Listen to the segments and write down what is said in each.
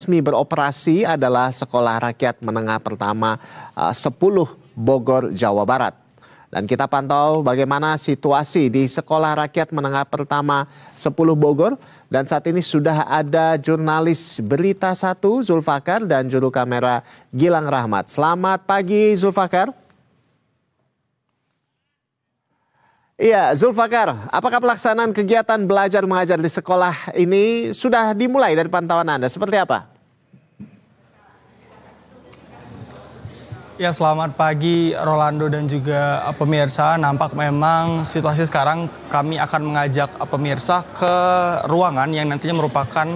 resmi beroperasi adalah Sekolah Rakyat Menengah Pertama 10 Bogor, Jawa Barat. Dan kita pantau bagaimana situasi di Sekolah Rakyat Menengah Pertama 10 Bogor. Dan saat ini sudah ada jurnalis Berita 1 Zulfakar dan juru kamera Gilang Rahmat. Selamat pagi Zulfakar. Iya, Zulfakar, apakah pelaksanaan kegiatan belajar mengajar di sekolah ini sudah dimulai dari pantauan Anda? Seperti apa? Ya, selamat pagi Rolando dan juga pemirsa. Nampak memang situasi sekarang kami akan mengajak pemirsa ke ruangan yang nantinya merupakan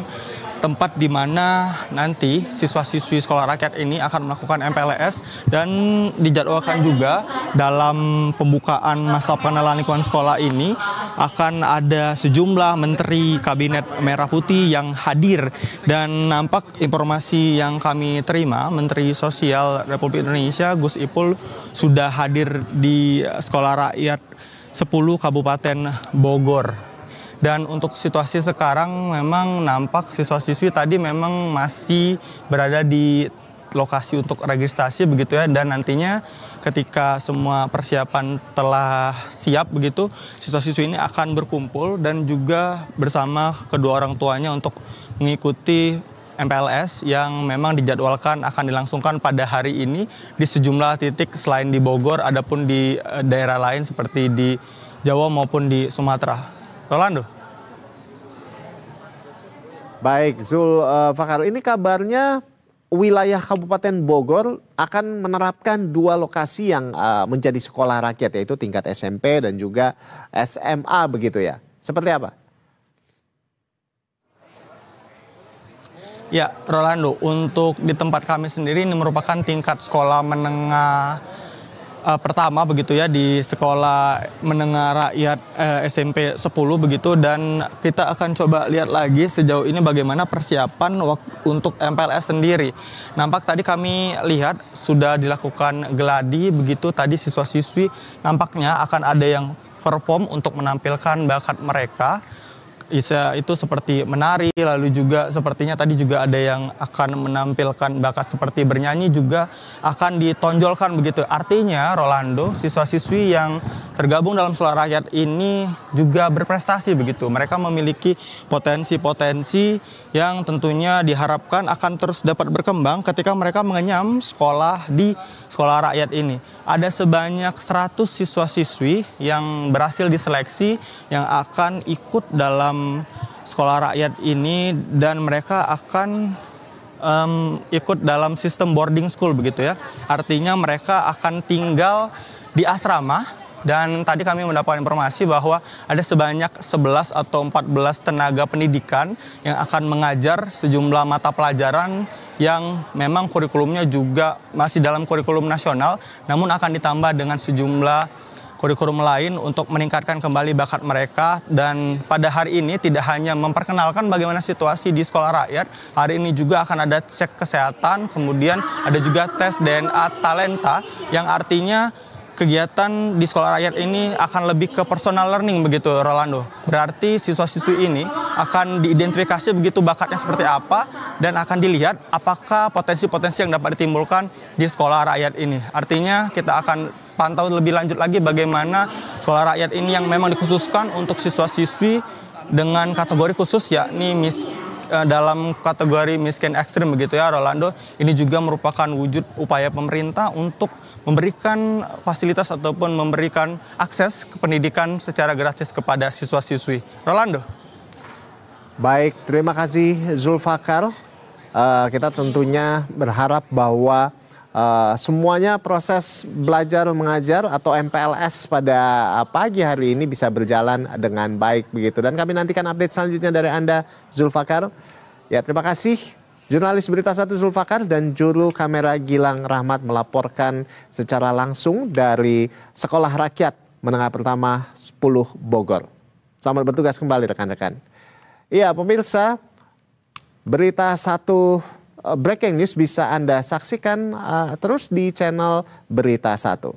tempat di mana nanti siswa-siswi sekolah rakyat ini akan melakukan MPLS, dan dijadwalkan juga dalam pembukaan masa pengenalan lingkungan sekolah ini akan ada sejumlah menteri kabinet merah putih yang hadir. Dan nampak informasi yang kami terima, Menteri Sosial Republik Indonesia Gus Ipul sudah hadir di Sekolah Rakyat 10 Kabupaten Bogor. Dan untuk situasi sekarang memang nampak siswa-siswi tadi memang masih berada di lokasi untuk registrasi begitu ya. Dan nantinya ketika semua persiapan telah siap begitu, siswa-siswi ini akan berkumpul dan juga bersama kedua orang tuanya untuk mengikuti MPLS yang memang dijadwalkan akan dilangsungkan pada hari ini di sejumlah titik selain di Bogor, adapun di daerah lain seperti di Jawa maupun di Sumatera. Rolando. Baik, Zulfakar, ini kabarnya wilayah Kabupaten Bogor akan menerapkan 2 lokasi yang menjadi sekolah rakyat, yaitu tingkat SMP dan juga SMA begitu ya. Seperti apa? Ya, Rolando, untuk di tempat kami sendiri ini merupakan tingkat sekolah menengah pertama begitu ya, di Sekolah Menengah Rakyat SMP 10 begitu. Dan kita akan coba lihat lagi sejauh ini bagaimana persiapan untuk MPLS sendiri. Nampak tadi kami lihat sudah dilakukan geladi begitu, tadi siswa-siswi nampaknya akan ada yang perform untuk menampilkan bakat mereka. Itu seperti menari, lalu juga sepertinya tadi juga ada yang akan menampilkan bakat seperti bernyanyi juga akan ditonjolkan begitu. Artinya Rolando, siswa-siswi yang tergabung dalam sekolah rakyat ini juga berprestasi begitu. Mereka memiliki potensi-potensi yang tentunya diharapkan akan terus dapat berkembang ketika mereka mengenyam sekolah di sekolah rakyat ini. Ada sebanyak 100 siswa-siswi yang berhasil diseleksi yang akan ikut dalam sekolah rakyat ini, dan mereka akan ikut dalam sistem boarding school begitu ya. Artinya mereka akan tinggal di asrama. Dan tadi kami mendapat informasi bahwa ada sebanyak 11 atau 14 tenaga pendidikan yang akan mengajar sejumlah mata pelajaran yang memang kurikulumnya juga masih dalam kurikulum nasional, namun akan ditambah dengan sejumlah kurikulum lain untuk meningkatkan kembali bakat mereka. Dan pada hari ini tidak hanya memperkenalkan bagaimana situasi di sekolah rakyat, hari ini juga akan ada cek kesehatan, kemudian ada juga tes DNA talenta, yang artinya kegiatan di sekolah rakyat ini akan lebih ke personal learning begitu, Rolando. Berarti siswa-siswi ini akan diidentifikasi begitu bakatnya seperti apa, dan akan dilihat apakah potensi-potensi yang dapat ditimbulkan di sekolah rakyat ini. Artinya kita akan pantau lebih lanjut lagi bagaimana sekolah rakyat ini yang memang dikhususkan untuk siswa-siswi dengan kategori khusus, yakni dalam kategori miskin ekstrim begitu ya, Rolando. Ini juga merupakan wujud upaya pemerintah untuk memberikan fasilitas ataupun memberikan akses ke pendidikan secara gratis kepada siswa-siswi. Rolando. Baik, terima kasih Zulfakar. Kita tentunya berharap bahwa semuanya proses belajar mengajar atau MPLS pada pagi hari ini bisa berjalan dengan baik begitu. Dan kami nantikan update selanjutnya dari Anda, Zulfakar. Ya, terima kasih jurnalis Berita 1 Zulfakar dan juru kamera Gilang Rahmat melaporkan secara langsung dari Sekolah Rakyat Menengah Pertama 10 Bogor. Selamat bertugas kembali rekan-rekan. Iya, pemirsa, Berita 1 breaking news bisa Anda saksikan terus di channel Berita 1.